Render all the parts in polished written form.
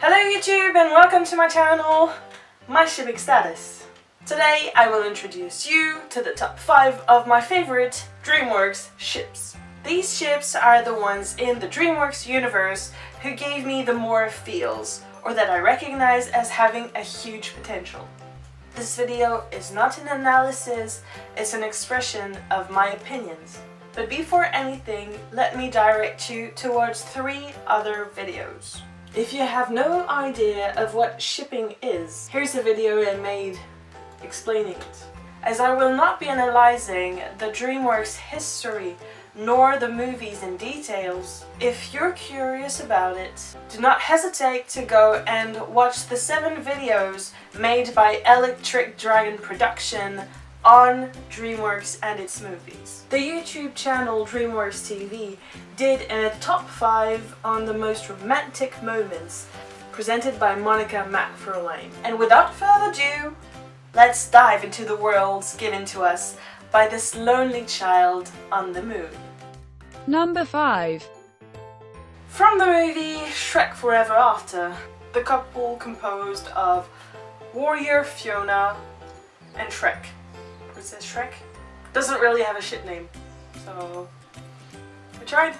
Hello YouTube and welcome to my channel, My Shipping Status. Today I will introduce you to the top 5 of my favorite DreamWorks ships. These ships are the ones in the DreamWorks universe who gave me the more feels, or that I recognize as having a huge potential. This video is not an analysis, it's an expression of my opinions. But before anything, let me direct you towards 3 other videos. If you have no idea of what shipping is, here's a video I made explaining it. As I will not be analyzing the DreamWorks history nor the movies in details, if you're curious about it, do not hesitate to go and watch the 7 videos made by Electric Dragon Production on DreamWorks and its movies. The YouTube channel DreamWorks TV did a top 5 on the most romantic moments presented by Monica McFarlane. And without further ado, let's dive into the worlds given to us by this lonely child on the moon. Number 5. From the movie Shrek Forever After, the couple composed of warrior Fiona and Shrek. It says Shrek. Doesn't really have a ship name, so I tried.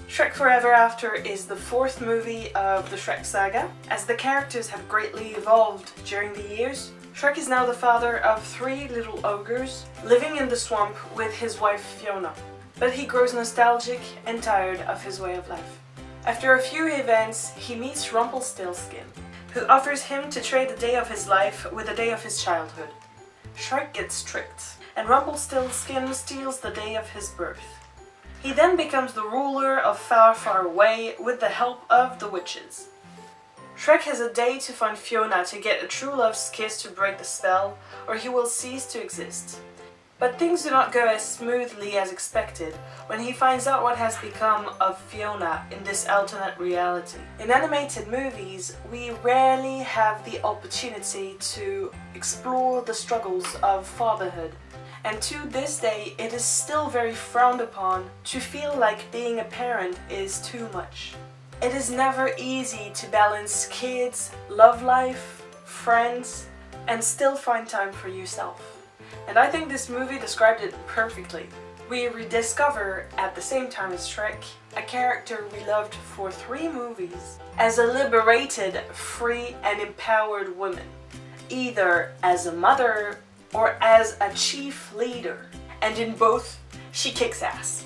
Shrek Forever After is the 4th movie of the Shrek saga. As the characters have greatly evolved during the years, Shrek is now the father of 3 little ogres living in the swamp with his wife Fiona. But he grows nostalgic and tired of his way of life. After a few events, he meets Rumpelstiltskin, who offers him to trade the day of his life with the day of his childhood. Shrek gets tricked, and Rumpelstiltskin steals the day of his birth. He then becomes the ruler of Far, Far Away with the help of the witches. Shrek has a day to find Fiona to get a true love's kiss to break the spell, or he will cease to exist. But things do not go as smoothly as expected when he finds out what has become of Fiona in this alternate reality. In animated movies, we rarely have the opportunity to explore the struggles of fatherhood. And to this day, it is still very frowned upon to feel like being a parent is too much. It is never easy to balance kids, love life, friends, and still find time for yourself. And I think this movie described it perfectly. We rediscover, at the same time as Shrek, a character we loved for 3 movies as a liberated, free and empowered woman, either as a mother or as a chief leader. And in both, she kicks ass.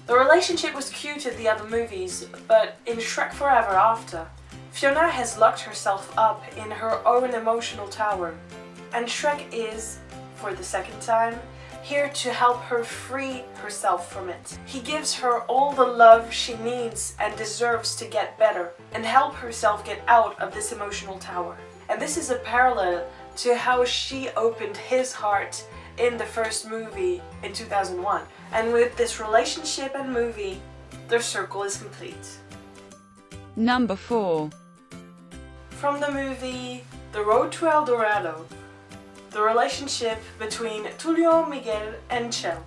The relationship was cute in the other movies, but in Shrek Forever After, Fiona has locked herself up in her own emotional tower, and Shrek is, for the 2nd time, here to help her free herself from it. He gives her all the love she needs and deserves to get better and help herself get out of this emotional tower. And this is a parallel to how she opened his heart in the first movie in 2001. And with this relationship and movie, their circle is complete. Number 4. From the movie The Road to El Dorado, the relationship between Tulio, Miguel and Chell.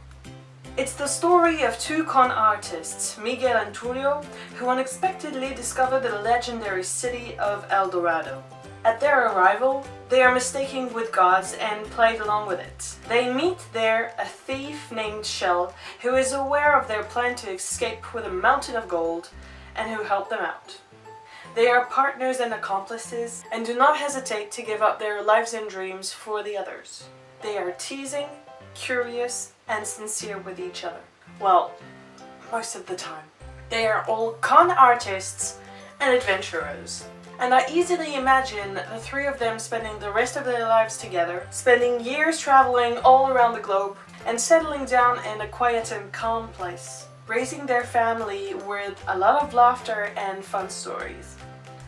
It's the story of 2 con artists, Miguel and Tulio, who unexpectedly discover the legendary city of El Dorado. At their arrival, they are mistaken with gods and played along with it. They meet there a thief named Chell, who is aware of their plan to escape with a mountain of gold, and who help them out. They are partners and accomplices, and do not hesitate to give up their lives and dreams for the others. They are teasing, curious, and sincere with each other. Well, most of the time. They are all con artists and adventurers. And I easily imagine the 3 of them spending the rest of their lives together, spending years traveling all around the globe, and settling down in a quiet and calm place, raising their family with a lot of laughter and fun stories.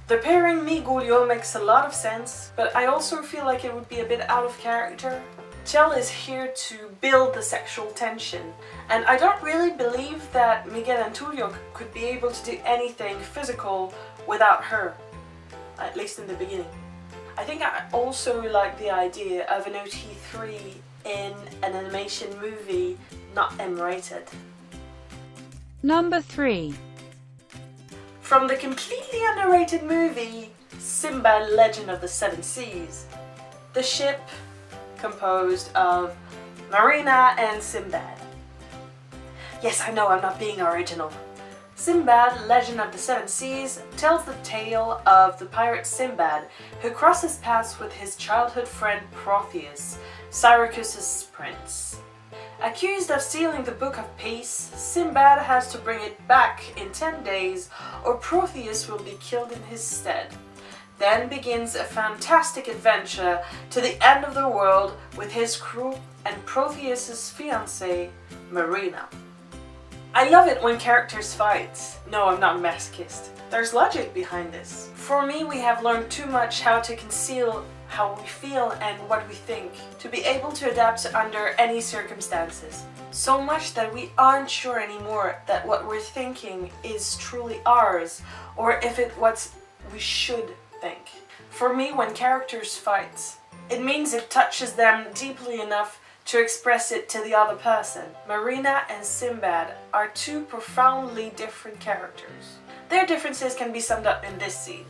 The pairing Miguel makes a lot of sense, but I also feel like it would be a bit out of character. Chell is here to build the sexual tension, and I don't really believe that Miguel and Tulio could be able to do anything physical without her, at least in the beginning. I think I also like the idea of an OT3 in an animation movie not M-rated. Number 3. From the completely underrated movie Sinbad, Legend of the Seven Seas. The ship composed of Marina and Sinbad. Yes, I know I'm not being original. Sinbad, Legend of the Seven Seas tells the tale of the pirate Sinbad who crosses paths with his childhood friend Protheus, Syracus's prince. Accused of stealing the Book of Peace, Sinbad has to bring it back in 10 days or Protheus will be killed in his stead. Then begins a fantastic adventure to the end of the world with his crew and Protheus's fiancée, Marina. I love it when characters fight. No, I'm not a masochist. There's logic behind this. For me, we have learned too much how to conceal how we feel and what we think, to be able to adapt under any circumstances. So much that we aren't sure anymore that what we're thinking is truly ours, or if it's what we should think. For me, when characters fight, it means it touches them deeply enough to express it to the other person. Marina and Sinbad are two profoundly different characters. Their differences can be summed up in this scene.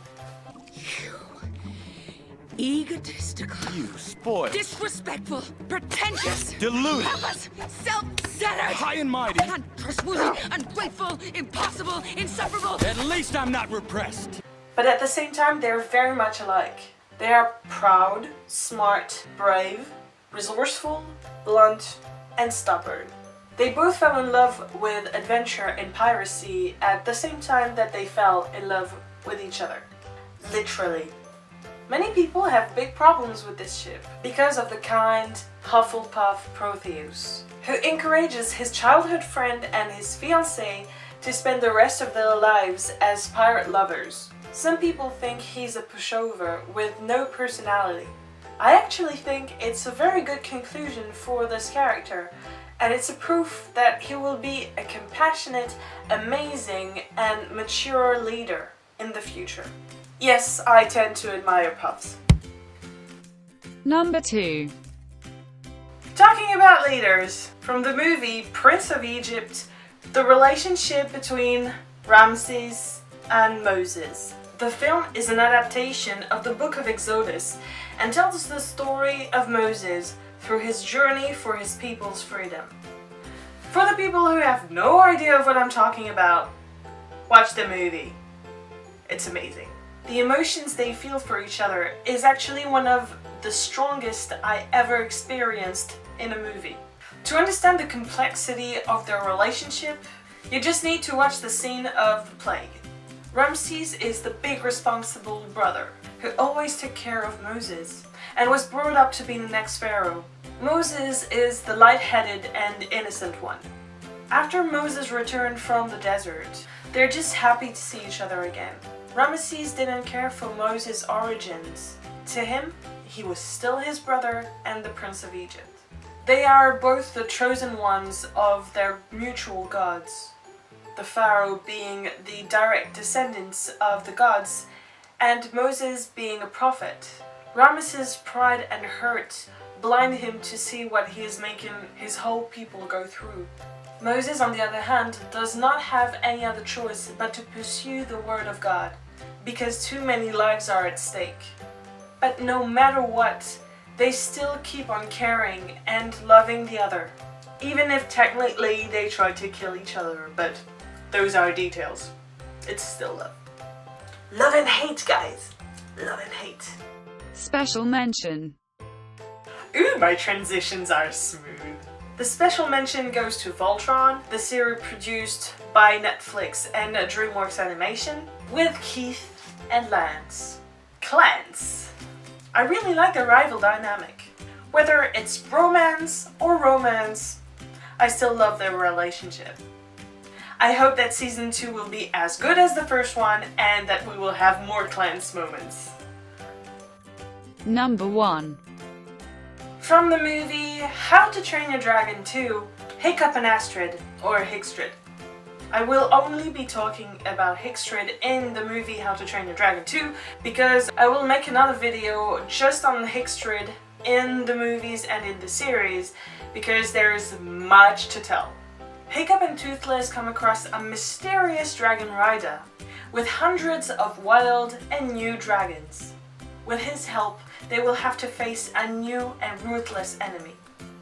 Egotistical. You spoiled. Disrespectful. Pretentious. Deluded. Pompous. Self-centered. High and mighty. Untrustworthy. Ungrateful. Impossible. Insufferable. At least I'm not repressed. But at the same time, they're very much alike. They are proud, smart, brave, resourceful, blunt, and stubborn. They both fell in love with adventure and piracy at the same time that they fell in love with each other. Literally. Many people have big problems with this ship because of the kind, Hufflepuff Protheus, who encourages his childhood friend and his fiancée to spend the rest of their lives as pirate lovers. Some people think he's a pushover with no personality. I actually think it's a very good conclusion for this character, and it's a proof that he will be a compassionate, amazing, and mature leader in the future. Yes, I tend to admire puffs. Number 2. Talking about leaders, from the movie Prince of Egypt, the relationship between Ramses and Moses. The film is an adaptation of the Book of Exodus and tells the story of Moses through his journey for his people's freedom. For the people who have no idea of what I'm talking about, watch the movie. It's amazing. The emotions they feel for each other is actually one of the strongest I ever experienced in a movie. To understand the complexity of their relationship, you just need to watch the scene of the plague. Ramses is the big responsible brother who always took care of Moses and was brought up to be the next pharaoh. Moses is the light-headed and innocent one. After Moses returned from the desert, they're just happy to see each other again. Ramses didn't care for Moses' origins. To him, he was still his brother and the Prince of Egypt. They are both the chosen ones of their mutual gods, the pharaoh being the direct descendants of the gods and Moses being a prophet. Ramses' pride and hurt blind him to see what he is making his whole people go through. Moses, on the other hand, does not have any other choice but to pursue the word of God, because too many lives are at stake. But no matter what, they still keep on caring and loving the other, even if technically they try to kill each other, but those are details. It's still love. Love and hate, guys. Love and hate. Special mention. Ooh, my transitions are smooth. The special mention goes to Voltron, the series produced by Netflix and DreamWorks Animation, with Keith and Lance. Clans. I really like the rival dynamic. Whether it's romance or romance, I still love their relationship. I hope that season 2 will be as good as the first one and that we will have more clans moments. Number 1. From the movie How to Train Your Dragon 2, Hiccup and Astrid, or Higstrid. I will only be talking about Higstrid in the movie How to Train Your Dragon 2 because I will make another video just on Higstrid in the movies and in the series because there's much to tell. Hiccup and Toothless come across a mysterious dragon rider with hundreds of wild and new dragons. With his help, they will have to face a new and ruthless enemy.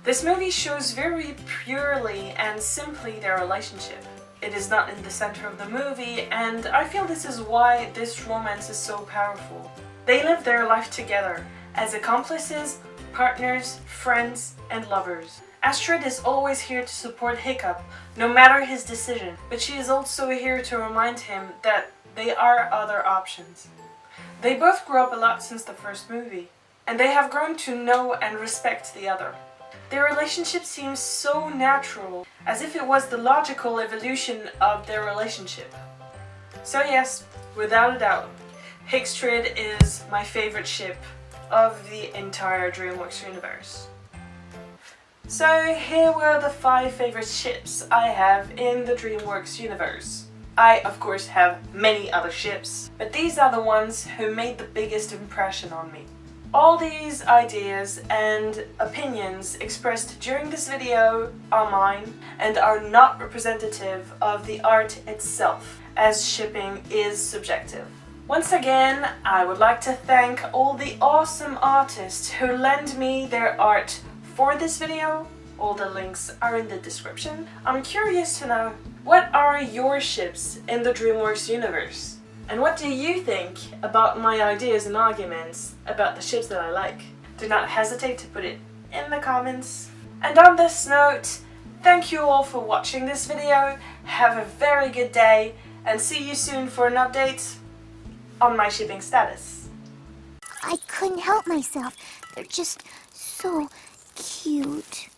This movie shows very purely and simply their relationship. It is not in the center of the movie, and I feel this is why this romance is so powerful. They live their life together as accomplices, partners, friends, and lovers. Astrid is always here to support Hiccup, no matter his decision, but she is also here to remind him that there are other options. They both grew up a lot since the first movie, and they have grown to know and respect the other. Their relationship seems so natural, as if it was the logical evolution of their relationship. So yes, without a doubt, Astrid is my favorite ship of the entire DreamWorks universe. So here were the 5 favorite ships I have in the DreamWorks universe. I of course have many other ships, but these are the ones who made the biggest impression on me. All these ideas and opinions expressed during this video are mine and are not representative of the art itself, as shipping is subjective. Once again, I would like to thank all the awesome artists who lend me their art for this video. All the links are in the description. I'm curious to know, what are your ships in the DreamWorks universe? And what do you think about my ideas and arguments about the ships that I like? Do not hesitate to put it in the comments. And on this note, thank you all for watching this video. Have a very good day and see you soon for an update on my shipping status. I couldn't help myself. They're just so cute.